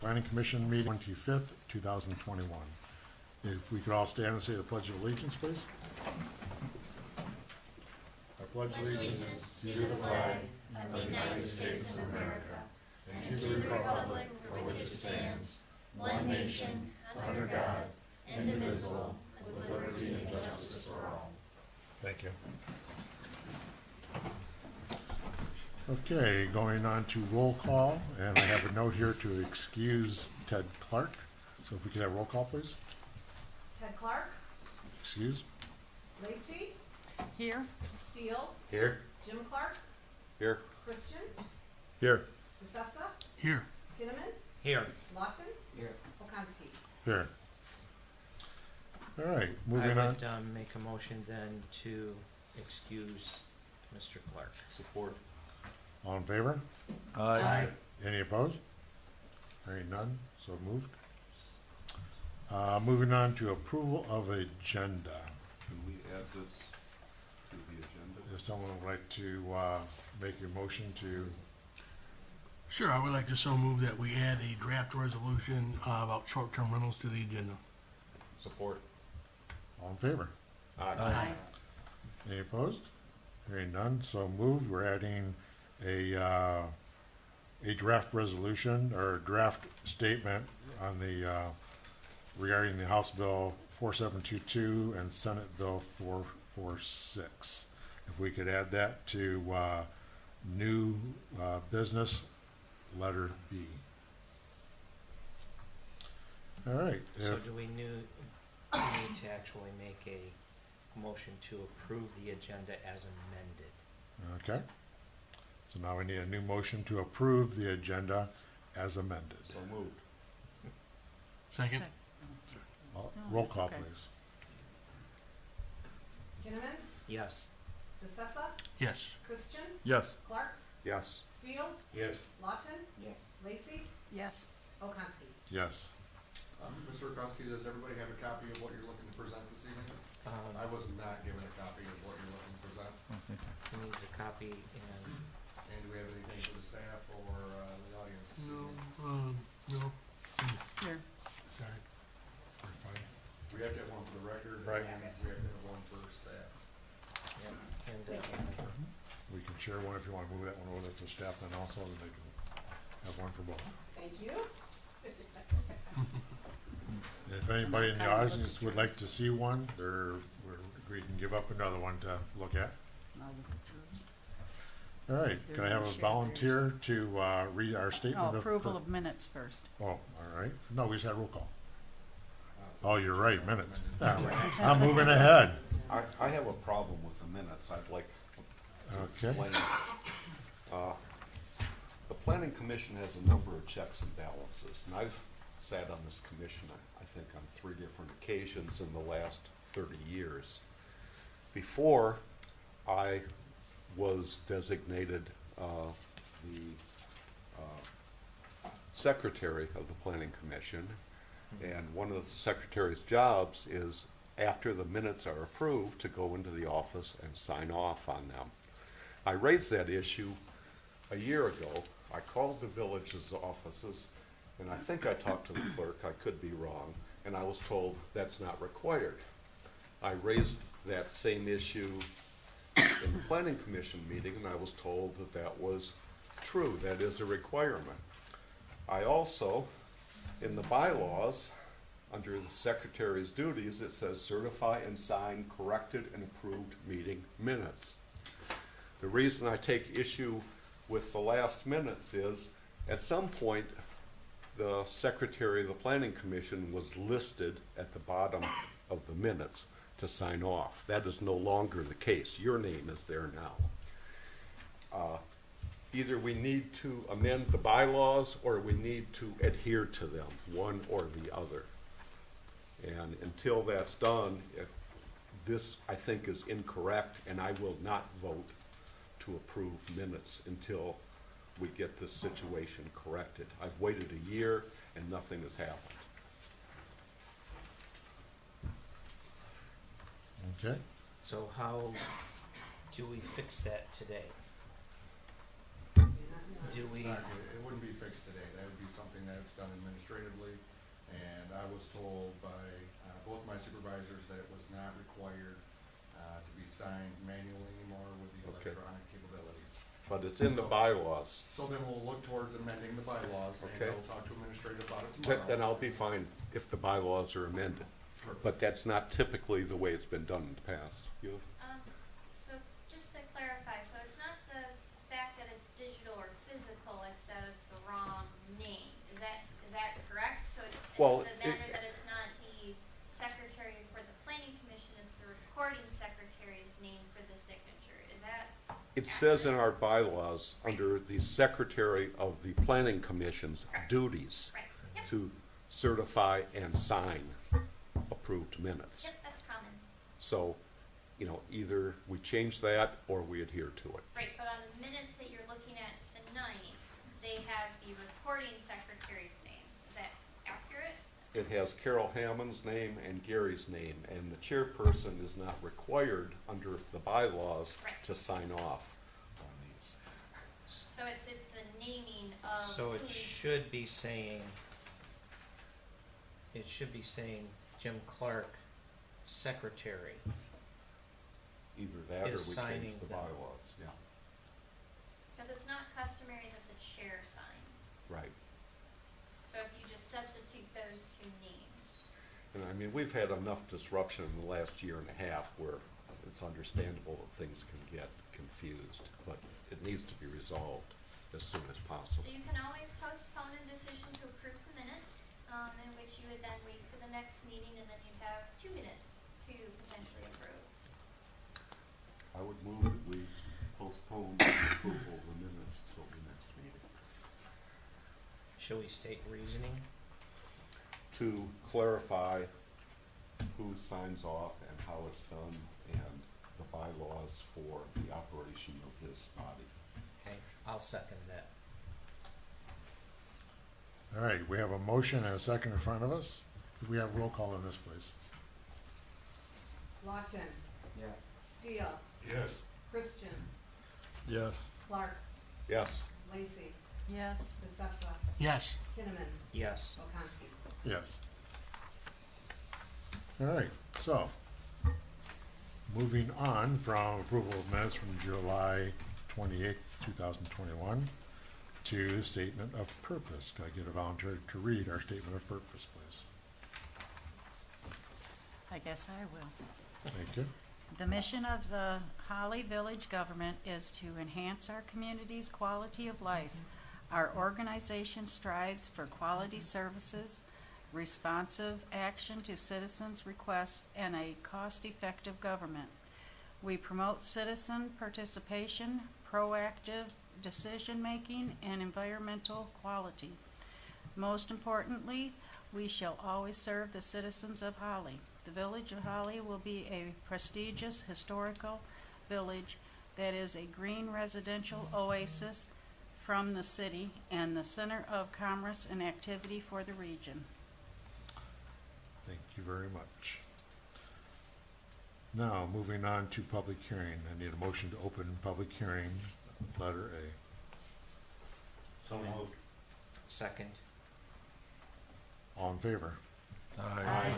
Planning Commission meeting 25th, 2021. If we could all stand and say the Pledge of Allegiance, please. I pledge allegiance to the flag of the United States of America and to the republic for which it stands, one nation, under God, indivisible, with liberty and justice for all. Thank you. Okay, going on to roll call, and I have a note here to excuse Ted Clark. So if we could have roll call, please. Ted Clark. Excuse. Lacey. Here. Steele. Here. Jim Clark. Here. Christian. Here. Visessa. Here. Kinnaman. Here. Lawton. Here. Okonski. Here. All right, moving on. I would make a motion then to excuse Mr. Clark. Support. All in favor? Aye. Any opposed? Hearing none, so moved. Moving on to approval of agenda. Can we add this to the agenda? If someone would like to make a motion to, Sure, I would like to so move that we add a draft resolution about short-term rentals to the agenda. Support. all in favor? Aye. Any opposed? Hearing none, so moved. We're adding a draft resolution or draft statement on the, regarding the House Bill 4722 and Senate Bill 446. If we could add that to new business, letter B. All right. So If, do we need to actually make a motion to approve the agenda as amended? okay. So now we need a new motion to approve the agenda as amended. So moved. Second? Roll that's call, okay. please. Kinnaman. Yes. Visessa. Yes. Christian. Yes. Clark. Yes. Steele. Yes. Lawton. Yes. Lacey. Yes. Okonski. Yes. Mr. Okonski, does everybody have a copy of what you're looking to present this evening? I was not given a copy of what you're looking to present. He needs a copy and And do we have anything for the staff or the audience this No, evening? no, Here. sorry. We're fine. We have to have one for the record. Right. And we have to have one for staff. We can share one if you want to move that one over there for staff, and also they can have one for both. Thank you. If anybody in the audience would like to see one, we can give up another one to look at. All right, can I have a volunteer to read our statement of? Approval of minutes first. Oh, all right. No, we just had roll call. Oh, you're right, minutes. I'm moving ahead. I have a problem with the minutes. I'd like to Okay. explain. The Planning Commission has a number of checks and balances, and I've sat on this commission, I think, on 3 different occasions in the last 30 years. Before I was designated the secretary of the Planning Commission, and one of the secretary's jobs is, after the minutes are approved, to go into the office and sign off on them. I raised that issue a year ago. I called the village's offices, and I think I talked to the clerk, I could be wrong, and I was told that's not required. I raised that same issue in the Planning Commission meeting, and I was told that that was true, that is a requirement. I also, in the bylaws, under the secretary's duties, it says certify and sign corrected and approved meeting minutes. The reason I take issue with the last minutes is, at some point, the secretary of the Planning Commission was listed at the bottom of the minutes to sign off. That is no longer the case. Your name is there now. Either we need to amend the bylaws or we need to adhere to them, one or the other. And until that's done, this, I think, is incorrect, and I will not vote to approve minutes until we get this situation corrected. I've waited a year and nothing has happened. Okay. So how do we fix that today? Do we, It wouldn't be fixed today. That would be something that's done administratively. And I was told by both my supervisors that it was not required to be signed manually anymore with the Okay. electronic capabilities. But it's in the bylaws. So then we'll look towards amending the bylaws, and Okay. I'll talk to administrative about it Then tomorrow. I'll be fine if the bylaws are amended. But that's not typically the way it's been done in the past. You? So just to clarify, so it's not the fact that it's digital or physical, it's that it's the wrong name. Is that correct? So it's Well, the matter that it's not the secretary for the planning commission, it's the recording secretary's name for the signature. Is that? It says in our bylaws, under the secretary of the planning commission's duties, Right. Yep. to certify and sign approved minutes. Yep, that's common. So, either we change that or we adhere to it. Right, but on the minutes that you're looking at tonight, they have the recording secretary's name. Is that accurate? It has Carol Hammond's name and Gary's name, and the chairperson is not required under the bylaws Right. to sign off on these. So it's the naming of. so it who's- should be saying, Jim Clark, secretary. Either that or we Is change signing the them. bylaws, yeah, Because it's not customary that the chair signs. right. So if you just substitute those two names. And I mean, we've had enough disruption in the last year and a half where it's understandable that things can get confused, but it needs to be resolved as soon as possible. So you can always postpone a decision to approve the minutes, in which you would then wait for the next meeting, and then you'd have 2 minutes to potentially approve. I would move that we postpone the approval of the minutes till the next meeting. Shall we state reasoning? To clarify who signs off and how it's done and the bylaws for the operation of this body. Okay, I'll second that. All right, we have a motion and a second in front of us. Could we have roll call on this, please? Lawton, Yes. Steele, Yes. Christian, Yes. Clark, Yes, Lacy, Yes, DeSessa, Yes. Kinnaman, Yes. Volkowski. Yes. All right, so, moving on from approval of minutes from July 28th, 2021 to statement of purpose. Could I get a volunteer to read our statement of purpose, please? I guess I will. Thank you. The mission of the Holly Village government is to enhance our community's quality of life. Our organization strives for quality services, responsive action to citizens' requests, and a cost-effective government. We promote citizen participation, proactive decision-making, and environmental quality. Most importantly, we shall always serve the citizens of Holly. The Village of Holly will be a prestigious historical village that is a green residential oasis from the city and the center of commerce and activity for the region. Thank you very much. Now, moving on to public hearing. I need a motion to open public hearing, letter A. so moved. Second. All in favor? Aye.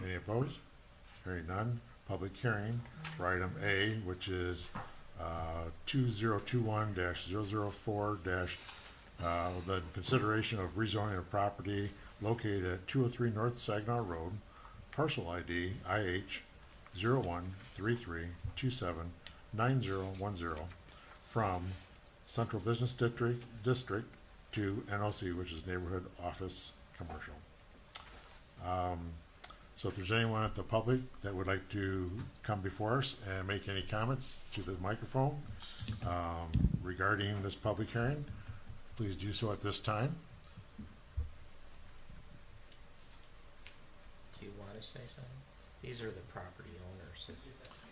Any opposed? Hearing none. Public hearing for item A, which is 2021-004 the consideration of rezoning of property located at 203 North Saginaw Road, parcel ID IH 0133279010 from Central Business District to NOC, which is Neighborhood Office Commercial. So if there's anyone at the public that would like to come before us and make any comments to the microphone regarding this public hearing, please do so at this time. Do you want to say something? These are the property owners.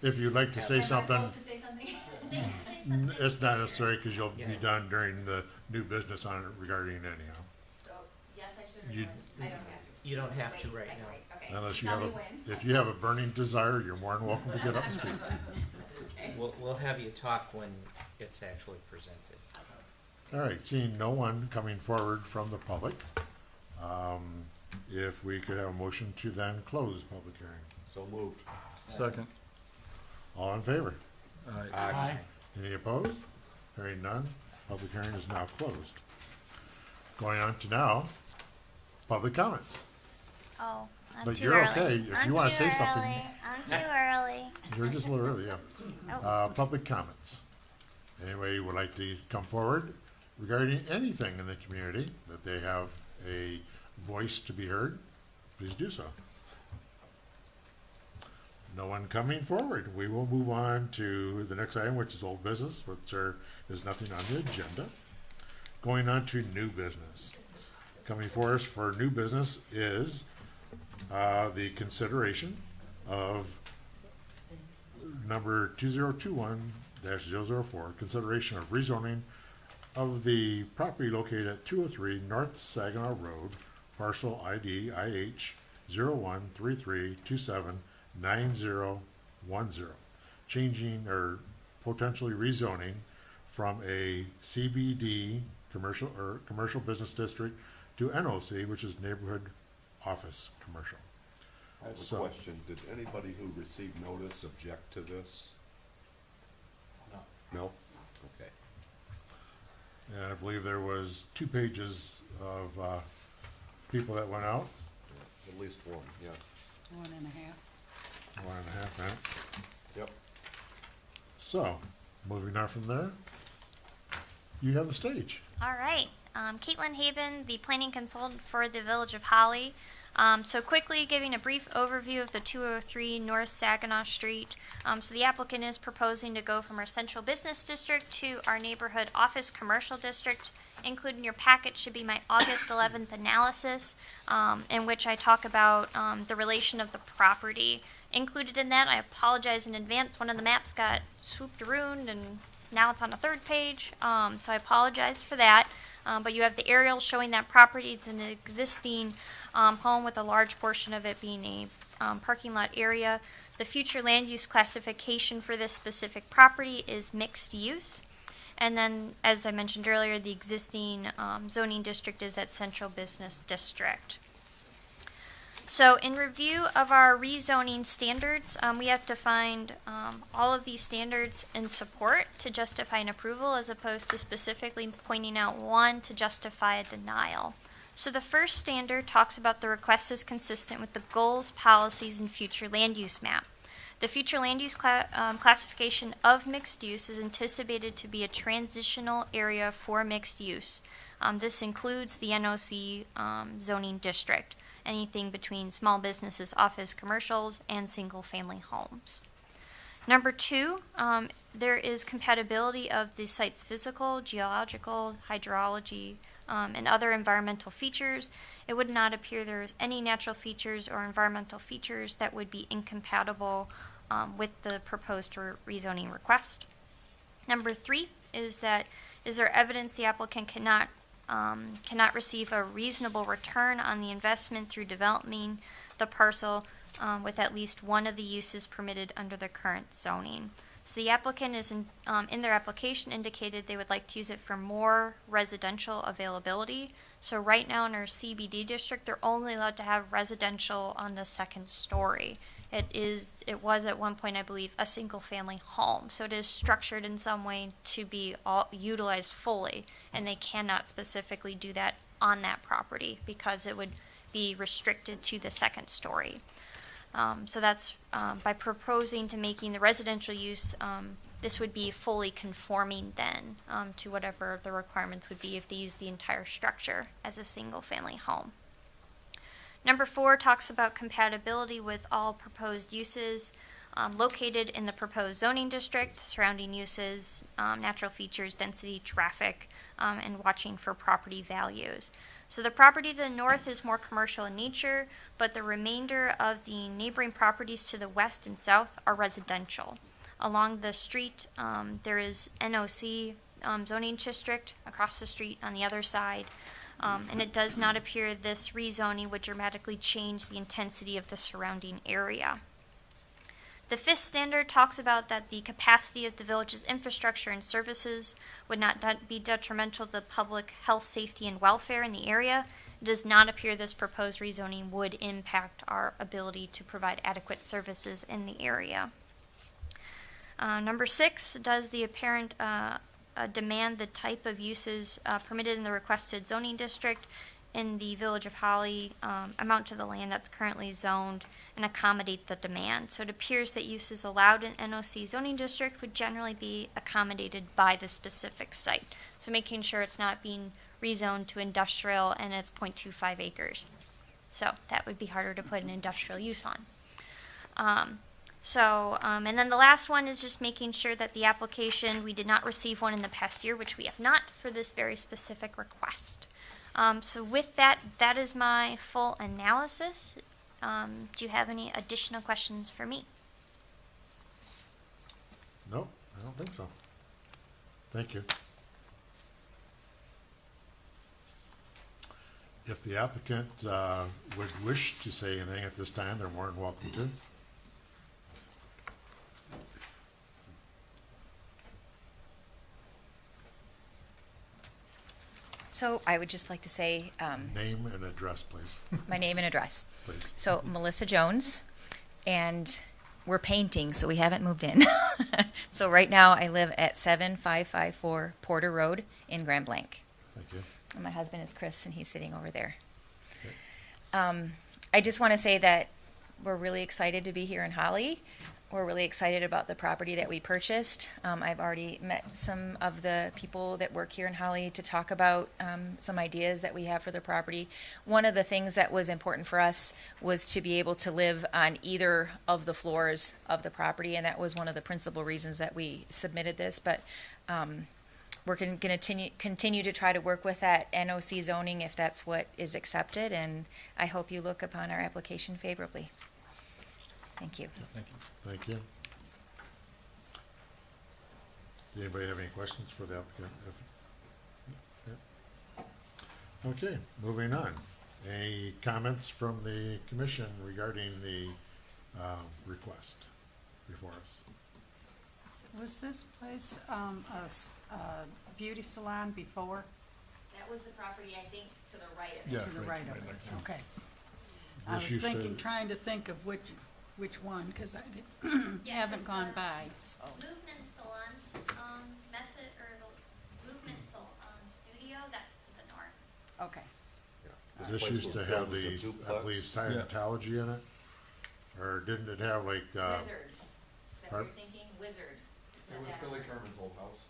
If you'd like to say something, Am I supposed to say something? They can say something. it's not necessary because you'll be Yeah. done during the new business on it regarding it anyhow. So, yes, I should You- respond. I don't have to. You don't have to Wait, right wait, now. wait, okay. Unless you Tell have me a, when. if you have a burning desire, you're more than welcome to get up and speak. Okay. We'll have you talk when it's actually presented. All right, seeing no one coming forward from the public, if we could have a motion to then close public hearing. So moved. Second. All in favor? Aye. Aye. Any opposed? Hearing none, public hearing is now closed. Going on to now, public comments. Oh, I'm But too you're early. okay. If I'm you wanna too say something. early. I'm too early. You're just a little early, yeah. Oh. Public comments. Anybody would like to come forward regarding anything in the community that they have a voice to be heard, please do so. No one coming forward. We will move on to the next item, which is old business, which is nothing on the agenda. Going on to new business. Coming for us for new business is the consideration of number 2021-004, consideration of rezoning of the property located at 203 North Saginaw Road, parcel ID IH 0133279010, changing or potentially rezoning from a CBD commercial business district to NOC, which is neighborhood office commercial. I have a So- question. Did anybody who received notice object to this? No. No? Okay. And I believe there was 2 pages of people that went out, At least one, yeah. 1.5. 1.5 minutes. Yep. So, Moving on from there, you have the stage. all right. Caitlin Haben, the planning consultant for the Village of Holly. So quickly giving a brief overview of the 203 North Saginaw Street. So the applicant is proposing to go from our central business district to our neighborhood office commercial district. Included in your packet should be my August 11th analysis, in which I talk about the relation of the property. Included in that, I apologize in advance, one of the maps got swooped around and now it's on a 3rd page, so I apologize for that. But you have the aerial showing that property. It's an existing home with a large portion of it being a parking lot area. The future land use classification for this specific property is mixed use. And then, as I mentioned earlier, the existing zoning district is that central business district. So in review of our rezoning standards, we have to find all of these standards in support to justify an approval as opposed to specifically pointing out one to justify a denial. So the first standard talks about the request is consistent with the goals, policies, and future land use map. The future land use classification of mixed use is anticipated to be a transitional area for mixed use. This includes the NOC zoning district, anything between small businesses, office, commercials, and single-family homes. Number 2, there is compatibility of the site's physical, geological, hydrology, and other environmental features. It would not appear there is any natural features or environmental features that would be incompatible with the proposed rezoning request. Number 3 is there evidence the applicant cannot receive a reasonable return on the investment through developing the parcel with at least one of the uses permitted under the current zoning. So the applicant is in their application indicated they would like to use it for more residential availability. So right now in our CBD district, they're only allowed to have residential on the 2nd story. It was at one point, I believe, a single family home. So it is structured in some way to be utilized fully, and they cannot specifically do that on that property because it would be restricted to the 2nd story. So that's by proposing to making the residential use, this would be fully conforming then to whatever the requirements would be if they use the entire structure as a single family home. Number 4 talks about compatibility with all proposed uses located in the proposed zoning district, surrounding uses, natural features, density, traffic, and watching for property values. So the property to the north is more commercial in nature, but the remainder of the neighboring properties to the west and south are residential. Along the street, there is NOC zoning district across the street on the other side. And it does not appear this rezoning would dramatically change the intensity of the surrounding area. The fifth standard talks about that the capacity of the village's infrastructure and services would not be detrimental to the public health, safety, and welfare in the area. It does not appear this proposed rezoning would impact our ability to provide adequate services in the area. Number 6, does the apparent demand the type of uses permitted in the requested zoning district in the Village of Holly amount to the land that's currently zoned and accommodate the demand? So it appears that uses allowed in NOC zoning district would generally be accommodated by the specific site. So making sure it's not being rezoned to industrial and it's 0.25 acres. So that would be harder to put an industrial use on. And then the last one is just making sure that the application, we did not receive one in the past year, which we have not for this very specific request. So with that, that is my full analysis. Do you have any additional questions for me? No, I don't think so. Thank you. If the applicant would wish to say anything at this time, they're more than welcome to. So I would just like to say Name and address, please. my name and address. Please. So Melissa Jones, and we're painting, so we haven't moved in. So right now I live at 7554 Porter Road in Grand Blanc. Thank you. And my husband is Chris, and he's sitting over there. Okay. I just want to say that we're really excited to be here in Holly. We're really excited about the property that we purchased. I've already met some of the people that work here in Holly to talk about some ideas that we have for the property. One of the things that was important for us was to be able to live on either of the floors of the property, and that was one of the principal reasons that we submitted this. But we're going to continue to try to work with that NOC zoning if that's what is accepted, and I hope you look upon our application favorably. Thank you. Thank you. Thank you. Does anybody have any questions for the applicant? Yep. Okay, moving on. Any comments from the commission regarding the request before us? Was this place a beauty salon before? That was the property, I think, to the right of Yeah, To the right of right it, next to it. okay. I This was used to- thinking, trying to think of which one, because I Yeah, haven't it's gone the by, so. Movement Salons, method, or the Movement Studio, that's to the north. Okay. This place used was to built have as a the, I duplex. believe, Scientology in it? Or didn't it have like, Wizard. Is that pardon? what you're thinking? Wizard. It was Billy Kerman's old house.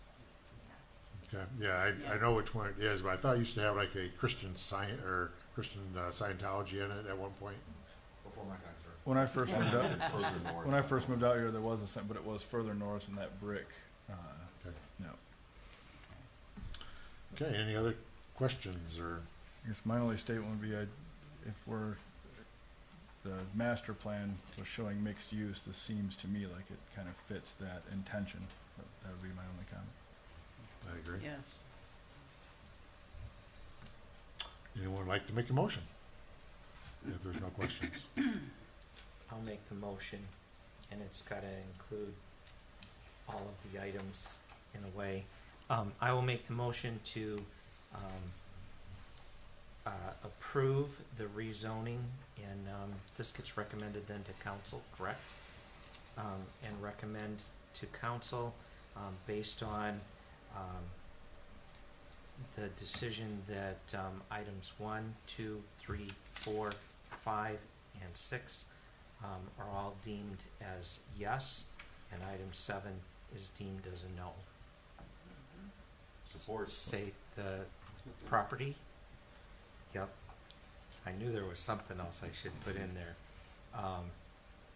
okay, yeah, I know which one it is, but I thought it used to have like a Christian Scientology in it at one point. Before my time, sir. When I first moved out, Further north. when I first moved out here, there was a cent, but it was further north than that brick. Okay. No. Okay, any other questions or, I guess my only statement would be, the master plan was showing mixed use, this seems to me like it kind of fits that intention. That would be my only comment. I agree. Yes. Anyone like to make a motion? If there's no questions. I'll make the motion, and it's gotta include all of the items in a way. I will make the motion to, approve the rezoning, and, this gets recommended then to council, correct? And recommend to council, based on, the decision that, items 1, 2, 3, 4, 5, and 6, are all deemed as yes, and item 7 is deemed as a no. Support. State the property. Yep. I knew there was something else I should put in there,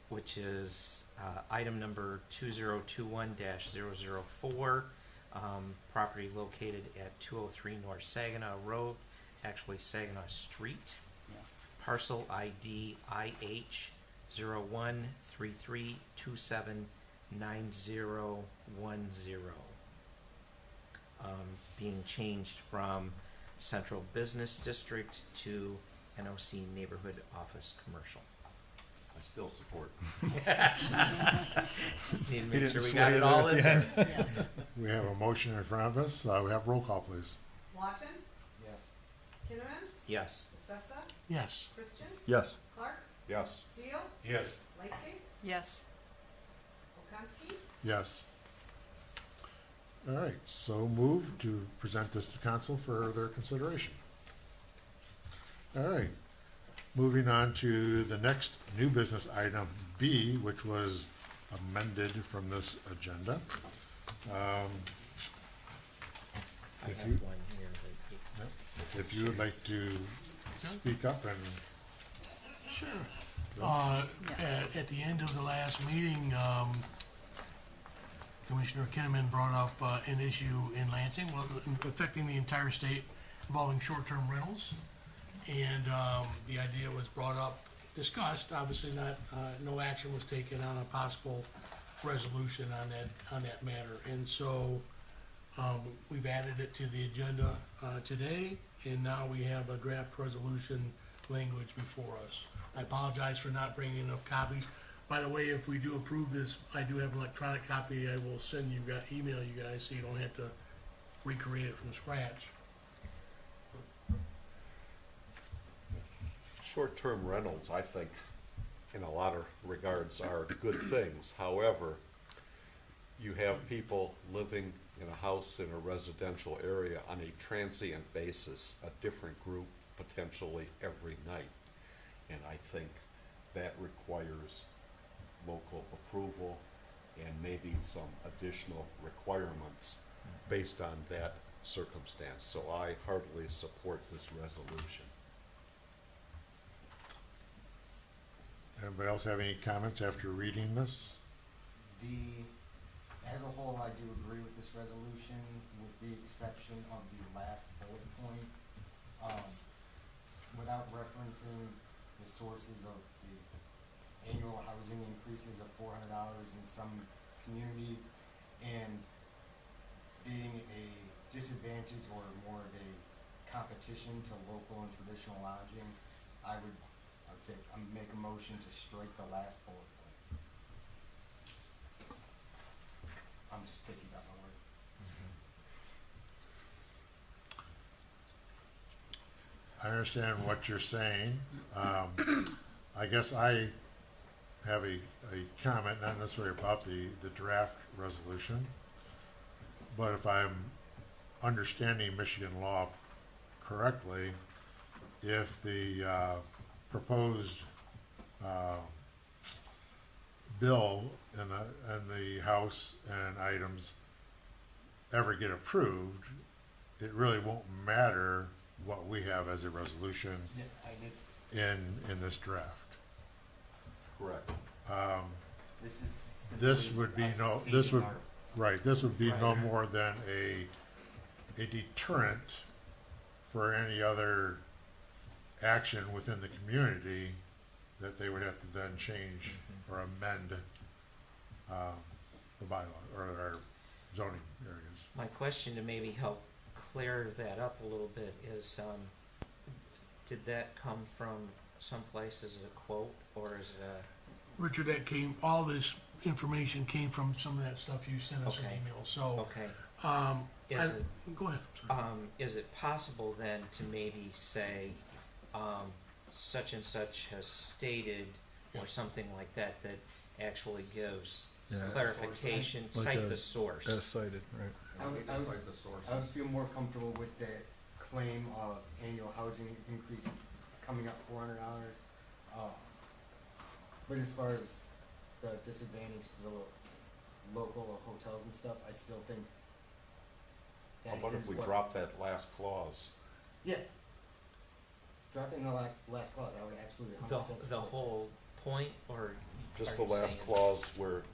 which is item number 2021-004, property located at 203 North Saginaw Road, actually Saginaw Street. Yeah. Parcel ID IH 0133279010. Being changed from Central Business District to NOC Neighborhood Office Commercial. I I still support. Just need to He make didn't sure we sway got you it there all at in the there. end. Yes. We have a motion in front of us. We have roll call, please. Watson, Yes. Kinnaman, Yes. Sessa, Yes. Christian, Yes. Clark, Yes. Steele, Yes. Lacy, Yes. Okonski, Yes. All right, so move to present this to council for their consideration. All right, moving on to the next new business item B, which was amended from this agenda. I If have you, one here that if you would like to speak up and, Sure. Yeah. At the end of the last meeting, Commissioner Kinnaman brought up an issue in Lansing, well, affecting the entire state involving short-term rentals. And the idea was brought up, discussed, obviously not, no action was taken on a possible resolution on that matter. And so we've added it to the agenda today, and now we have a draft resolution language before us. I apologize for not bringing enough copies. By the way, if we do approve this, I do have an electronic copy. I will send you guys, email you guys, so you don't have to recreate it from scratch. Short-term rentals, I think, in a lot of regards, are good things. However, you have people living in a house in a residential area on a transient basis, a different group potentially every night. And I think that requires local approval and maybe some additional requirements based on that circumstance. So I heartily support this resolution. anybody else have any comments after reading this? As a whole, I do agree with this resolution, with the exception of the last bullet point. Without referencing the sources of the annual housing increases of $400 in some communities, and being a disadvantage or more of a competition to local and traditional lodging, I would say, make a motion to strike the last bullet point. I'm just picking up my words. I understand what you're saying. I guess I have a comment, not necessarily about the draft resolution, but if I'm understanding Michigan law correctly, if the proposed bill and the House and items ever get approved, it really won't matter what we have as a resolution in this draft. Correct. This is This simply would be us no, stating this would, our- right, this would be no Right. more than a deterrent for any other action within the community that they would have to then change or amend the bylaw or our zoning areas. My question to maybe help clear that up a little bit is, did that come from someplace as a quote, or is it a, Richard, all this information came from some of that stuff you sent us in Okay. email, so, okay. I- go ahead. Sorry. Is it possible then to maybe say, such and such has stated, or something like that, that actually gives Yeah. clarification, Like cite a- the source? As cited, right. I would, I would, the sources. I would feel more comfortable with the claim of annual housing increase coming up $400. But as far as the disadvantage to the local hotels and stuff, I still think How that about is if we what- drop that last clause? Yeah. Dropping the last clause, I would absolutely 100% The support this. whole point, or? Just are the you last saying- clause where it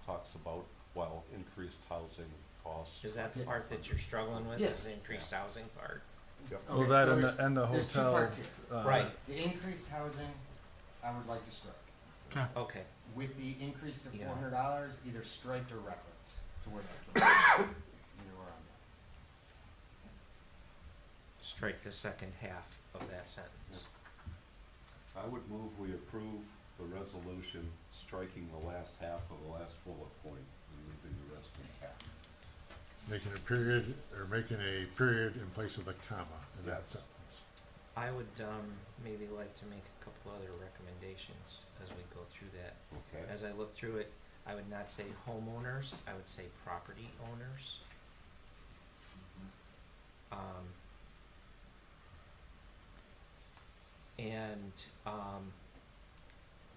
talks about, well, increased housing costs. Is that the part that you're struggling with, Yeah. is the increased housing part? Yep. Well, Okay, that so and there's- the There's two hotel. parts here. Right. The increased housing, I would like to strike. Okay. Okay, With the increase to Yeah. $400, either striped or referenced to where that came from. Either or on strike the second half of that sentence. I would move we approve the resolution striking the last half of the last bullet point and leaving the rest intact. Making a period, or making a period in place of the comma in that sentence. I would maybe like to make a couple other recommendations as we go through that. Okay? As I look through it, I would not say homeowners, I would say property owners. And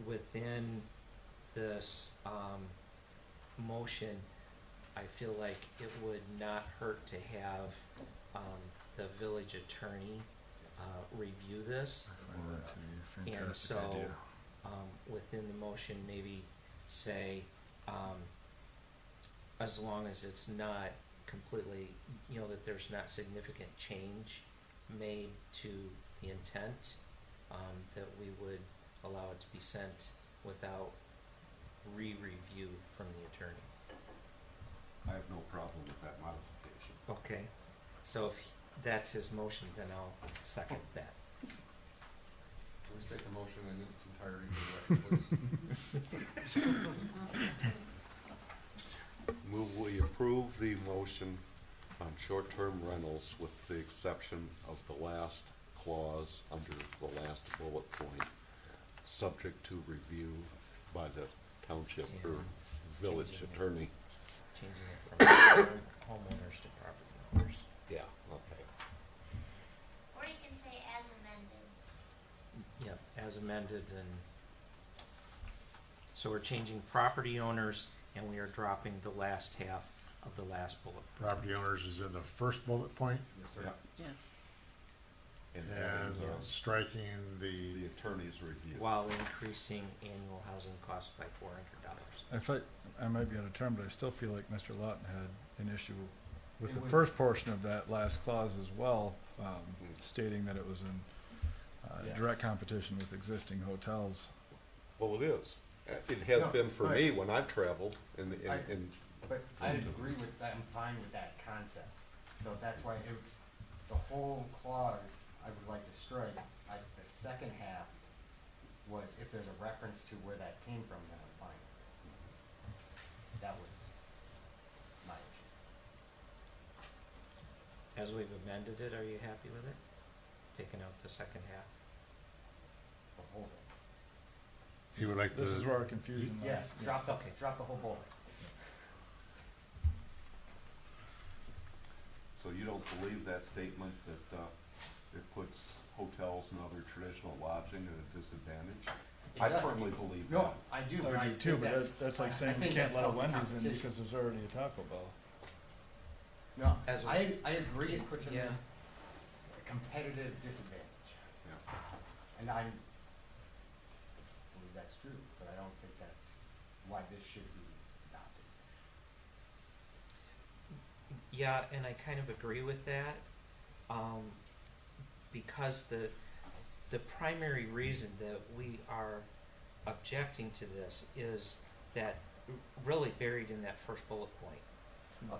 within this motion, I feel like it would not hurt to have the village attorney review this. I find that to be a And fantastic so, idea. within the motion, maybe say, as long as it's not completely, that there's not significant change made to the intent, that we would allow it to be sent without re-review from the attorney. I have no problem with that modification. Okay, so if that's his motion, then I'll second that. Can we take the motion in its entirety for the record, please? Move we approve the motion on short-term rentals with the exception of the last clause under the last bullet point, subject to review by the township or village Changing it. attorney. Changing it from homeowners to property owners. Yeah, okay. Or you can say as amended. Yep, as amended, and so we're changing property owners and we are dropping the last half of the last bullet. Property owners is in the first bullet point, Yes, sir. Yeah. Yes. And and adding striking the the, attorney's review. While increasing annual housing costs by $400. I fight, I might be out of term, but I still feel like Mr. Lawton had an issue with It the was- first portion of that last clause as well, stating that it was in Yes. direct competition with existing hotels. Well, it is. It has No, been for but- me when I've traveled I- in But I agree with that, I'm fine with that concept. So that's why it was, the whole clause I would like to strike. The second half was if there's a reference to where that came from, then I'm fine with it. That was my issue. As we've amended it, are you happy with it? Taking out the second half? The whole thing. he would like to. This is where our confusion lies. Yes, drop the, Okay. drop the whole bullet. So you don't believe that statement that it puts hotels and other traditional lodging at a disadvantage? It I does. firmly believe that. No, I do, but I do too, think but that's like I saying we think can't that's let a healthy Wendy's in competition. because there's already a Taco Bell. No, As a- I agree it puts them in Yeah. a competitive disadvantage. Yeah. And I believe that's true, but I don't think that's why this should be adopted. Yeah, and I kind of agree with that, because the primary reason that we are objecting to this is that really buried in that first bullet point.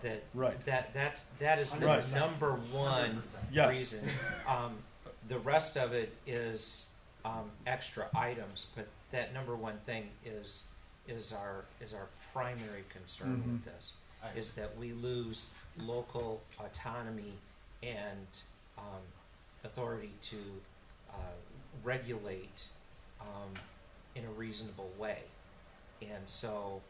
That, Right. that is the Right. number one 100%. Yes. reason. The rest of it is, extra items, but that number one thing is our primary concern with Mhm. this. I agree. Is that we lose local autonomy and authority to regulate in a reasonable way. And so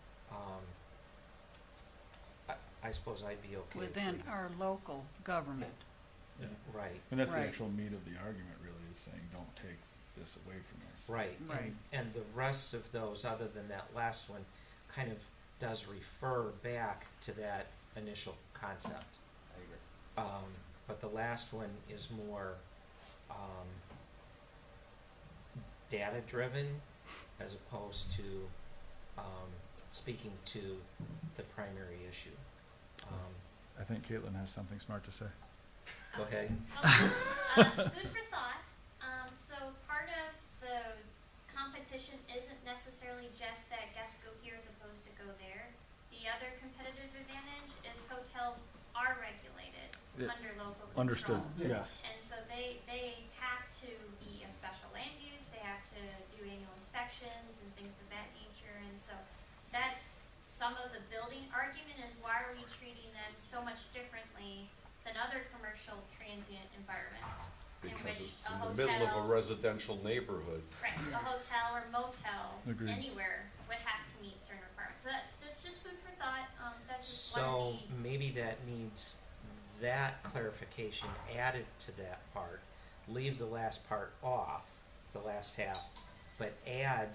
I suppose I'd be okay. if Within we- our local government. Right, And that's the Right. actual meat of the argument, really, is saying, don't take this away from us. right. Right. And the rest of those, other than that last one, kind of does refer back to that initial concept. I agree. But the last one is more data-driven as opposed to speaking to the primary issue. I think Caitlin has something smart to say. Go ahead. Food for thought. So part of the competition isn't necessarily just that guests go here as opposed to go there. The other competitive advantage is hotels are regulated Yeah. under local control. Understood, yes. And so they have to be a special land use, they have to do annual inspections. inspections and things of that nature. And so that's some of the building argument is why are we treating them so much differently than other commercial transient environments? In Because which it's a in the middle of a hotel, residential neighborhood. right, a hotel or motel Agreed. anywhere would have to meet certain requirements. So that's just food for thought. That's just So one of the maybe that needs that clarification added to that part. Leave the last part off, the last half, but add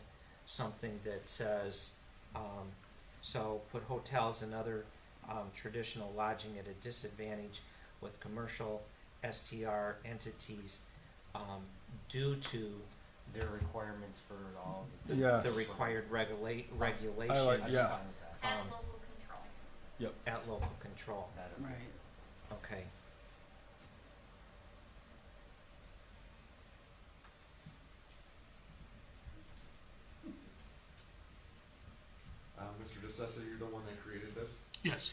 something that says, so put hotels and other traditional lodging at a disadvantage with commercial STR entities due to Their requirements for all of the. Yes. the required regulations I like- I'm yeah. fine with that. at um, local control. Yep. at local control. That would be- Right. Okay. Mr. DeSessa, you're the one that created this. Yes.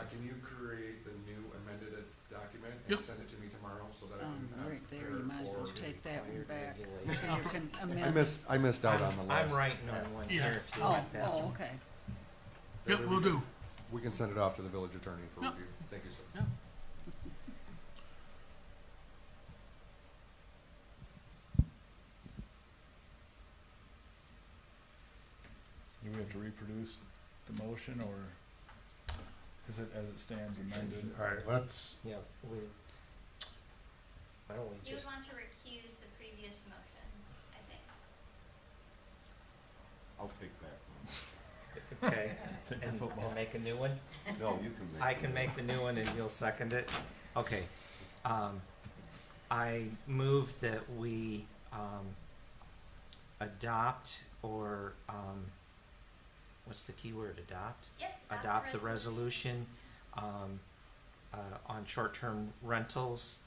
Can you create the new amended document and Yep. send it to me tomorrow so that I can Right there, prepare you might as well for- take that one back, Regulations. so you can amend. I missed out on the list. I'm writing on one Yeah. here if you Oh, want that. oh, okay. Yep, we'll do. We can send it off to the village attorney for Yep. review. Thank you, sir. Yep. Do we have to reproduce the motion, or is it as it stands amended? All right, let's, Yeah, why don't we You would just, want to recuse the previous motion, I think. I'll take that okay, Take the and football. make a new one? one. No, you can make. I can make the new one and you'll second it? Okay. I move that we, adopt or, what's the key word, adopt? Yep. Adopt the resolution, on short-term rentals,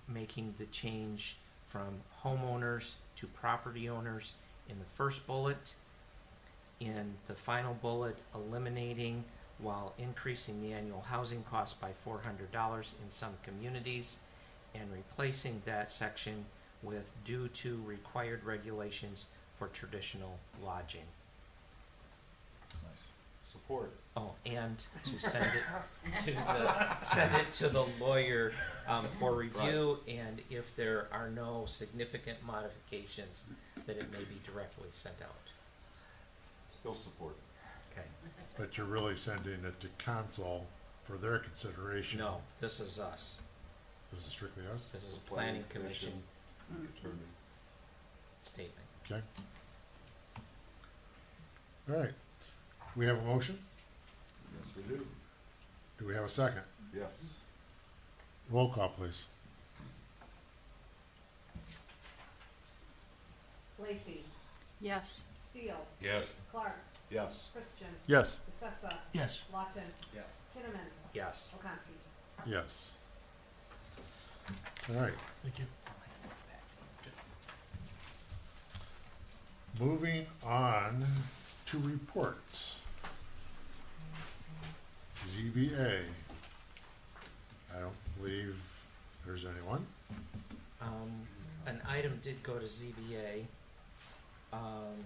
making the change from homeowners to property owners in the first bullet. In the final bullet, eliminating while increasing the annual housing cost by $400 in some communities, and replacing that section with due to required regulations for traditional lodging. Nice. Support. Oh, and to send it to the lawyer for review, and if there are no significant modifications, that it may be directly sent out. Still support. Okay. but you're really sending it to council for their consideration. No, this is us. This is strictly us? This is The a planning planning commission commission. Attorney. statement. Okay. All right. We have a motion? Yes, we do. Do we have a second? Yes. Roll call, please. Lacy, Yes. Steele, Yes. Clark, Yes. Christian, Yes. DeSessa, Yes. Lawton, Yes. Kinnaman, Yes. Okonski. Yes. All right. Thank you. Moving on to reports. ZBA. I don't believe there's anyone. An item did go to ZBA. I'm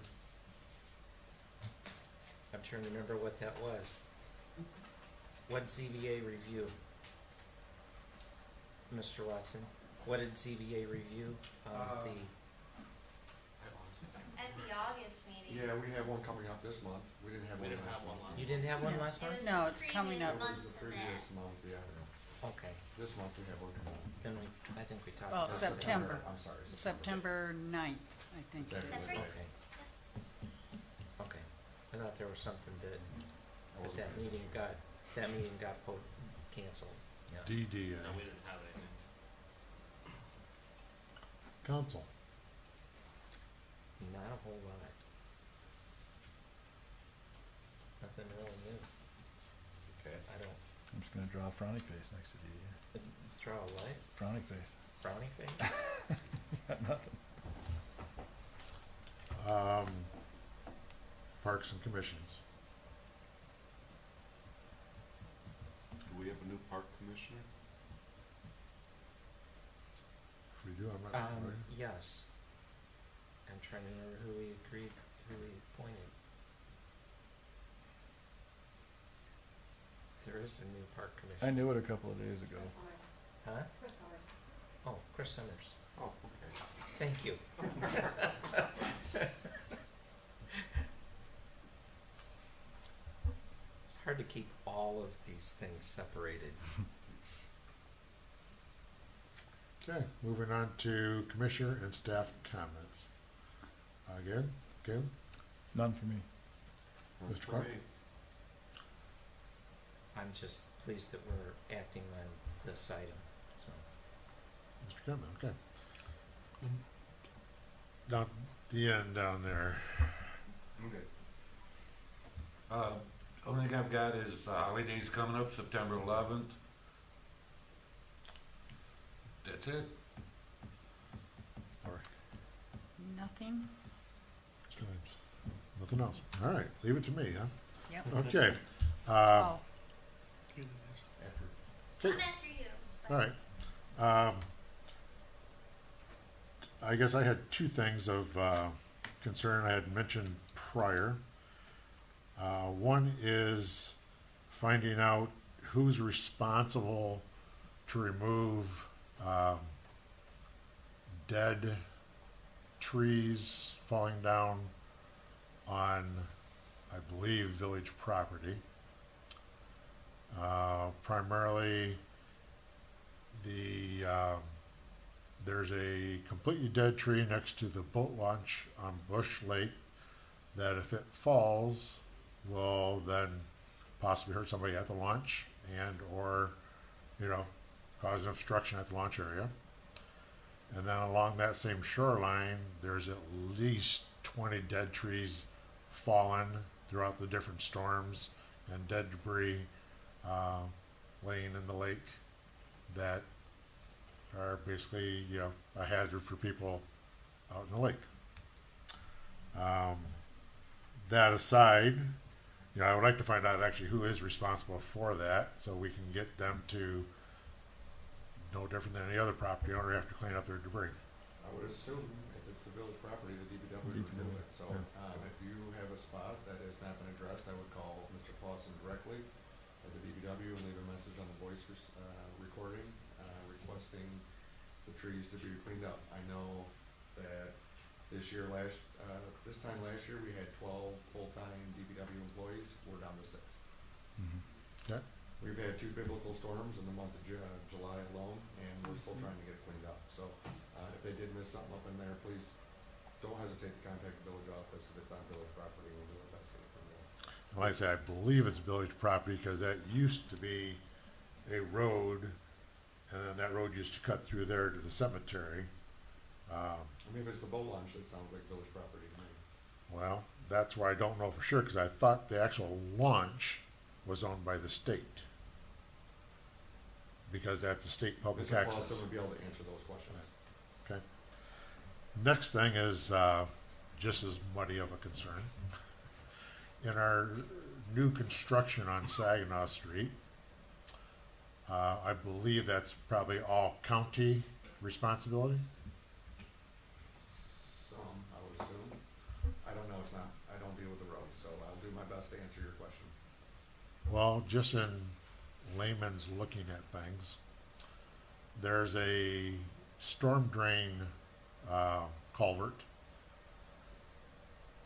trying to remember what that was. What ZBA review? Mr. Watson, what did ZBA review? Uh, At the August meeting. Yeah, we have one coming up this month. We didn't have one last month. You didn't have one No. last It month? was No, the it's coming previous up. It was month the to previous that. month, yeah. Okay, This month we have one coming up. then I think we talked Well, about September. I'm sorry. September 9th, I think it Exactly. That's is. right. Okay. Okay, I thought there was something I that wasn't that paying meeting attention. got canceled. Yeah. DDA. No, we didn't have anything. Council. Not a whole lot. Nothing really new. Okay. I don't, I'm just gonna draw a frowny face next to DDA. draw a light, Frowny face. frowny face? Got nothing. Parks and Commissions. Do we have a new park commissioner? If we do, I'm not familiar. Yes. I'm trying to remember who we agreed, really appointed. There is a new park I commission. knew it a couple of days ago. Huh? Chris Summers. Oh, Chris Summers. Oh, okay. Thank you. It's hard to keep all of these things separated. Okay, moving on to commissioner and staff comments. Again, None for me. Mr. For Clark? me, I'm just pleased that we're acting on this item, so. Mr. Kidman, okay. Down the end down there. Okay. Only thing I've got is holidays coming up, September 11th. That's it. All right. Nothing? Mr. Williams. Nothing else. All right, leave it to me, huh? Yep. Okay. Oh, I'm Okay, after you. but- all right. I guess I had two things of concern I had mentioned prior. One is finding out who's responsible to remove dead trees falling down on, I believe, village property. Primarily, there's a completely dead tree next to the boat launch on Bush Lake that if it falls will then possibly hurt somebody at the launch and or, cause an obstruction at the launch area. And then along that same shoreline, there's at least 20 dead trees fallen throughout the different storms and dead debris laying in the lake that are basically, a hazard for people out in the lake. That aside, I would like to find out actually who is responsible for that, so we can get them to, no different than any other property owner, have to clean up their debris. I would assume if it's the village property, the DPW would remove it. So, if you have a spot that has not been addressed, I would call Mr. Clausen directly at the DPW and leave a message on the voice recording, requesting the trees to be cleaned up. I know that this time last year, we had 12 full-time DPW employees. We're down to 6. Okay. We've had 2 biblical storms in the month of July alone, and we're still trying to get it cleaned up. So, if they did miss something up in there, please don't hesitate to contact the village office if it's on village property, and we'll do our best to get it cleaned up. Like I say, I believe it's village property because that used to be a road, and then that road used to cut through there to the cemetery. I mean, if it's the boat launch, it sounds like village property to me. Well, that's where I don't know for sure because I thought the actual launch was owned by the state. Because that's a state public Mr. access. Clausen would be able to answer those questions. Okay. Next thing is just as muddy of a concern. In our new construction on Saginaw Street, I believe that's probably all county responsibility. Some, I would assume. I don't know, it's not, I don't deal with the road, so I'll do my best to answer your question. Well, just in layman's looking at things, there's a storm drain culvert.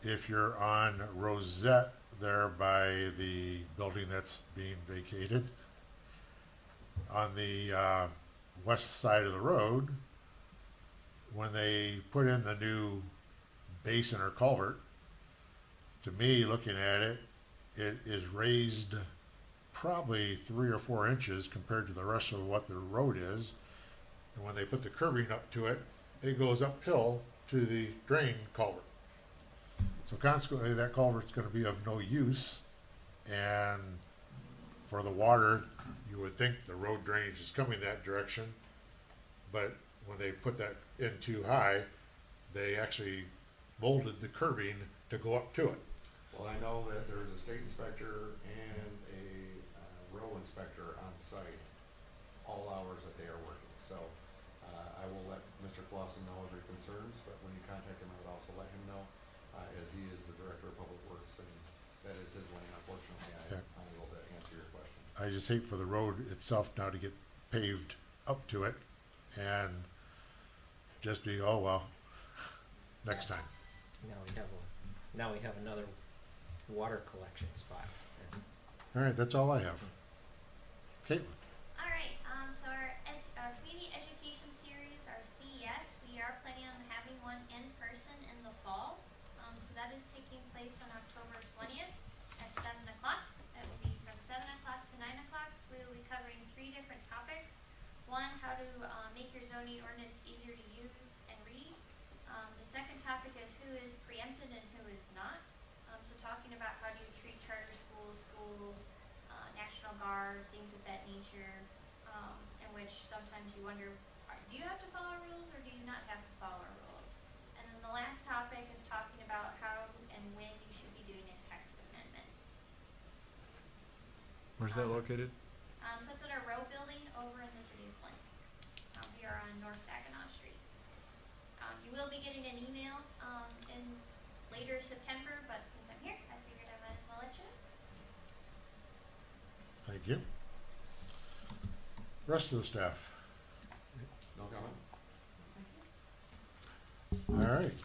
If you're on Rosette there by the building that's being vacated, on the west side of the road, when they put in the new basin or culvert, to me, looking at it, it is raised probably 3 or 4 inches compared to the rest of what the road is. And when they put the curbing up to it, it goes uphill to the drain culvert. So consequently, that culvert's gonna be of no use. And for the water, you would think the road drainage is coming that direction. But when they put that in too high, they actually molded the curbing to go up to it. Well, I know that there's a state inspector and a row inspector on site all hours that they are working. So I will let Mr. Clausen know of your concerns, but when you contact him, I would also let him know, as as he is the Director of Public Works, and that is his lane. Unfortunately, I Okay. am unable to answer your question. I just hate for the road itself now to get paved up to it and just be, oh, well, next time. Now we have another water collection spot. All right, that's all I have. Caitlin? All right, so our community education series, our CES, we are planning on having one in person in the fall. So that is taking place on October 20th at 7 o'clock. That will be from 7 o'clock to 9 o'clock. We will be covering 3 different topics. One, how to make your zoning ordinance easier to use and read. The second topic is who is preempted and who is not. So talking about how do you treat charter schools, National Guard, things of that nature, in which sometimes you wonder, do you have to follow rules or do you not have to follow rules? And then the last topic is talking about how and when you should be doing a text amendment. Where's that located? So it's at our row building over in the city of Flint. We are on North Saginaw Street. You will be getting an email in later September, but since I'm here, I figured I might as well let you know. Thank you. Rest of the staff? No comment? All right.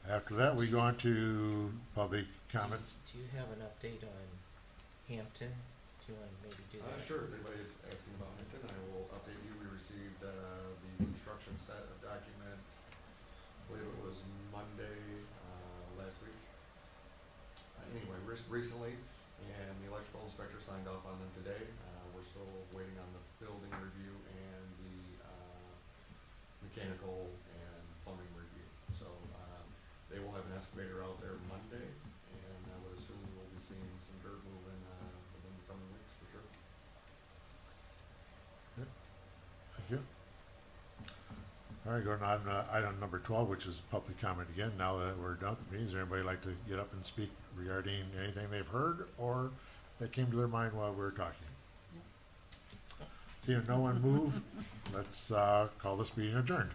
After that, we go on to public comments. Do you have an update on Hampton? Do you want to maybe do that? Sure, if anybody's asking about Hampton, I will update you. We received the construction set of documents, I believe it was Monday last week. Anyway, recently, and the electrical inspector signed off on them today. We're still waiting on the building review and the mechanical and plumbing review. So they will have an excavator out there Monday, and I would assume we'll be seeing some dirt moving within the coming weeks for sure. Thank you. All right, going on item number 12, which is public comment again. Now that we're done with the meeting, is there anybody like to get up and speak regarding anything they've heard or that came to their mind while we were talking? Seeing no one move, let's call this meeting adjourned.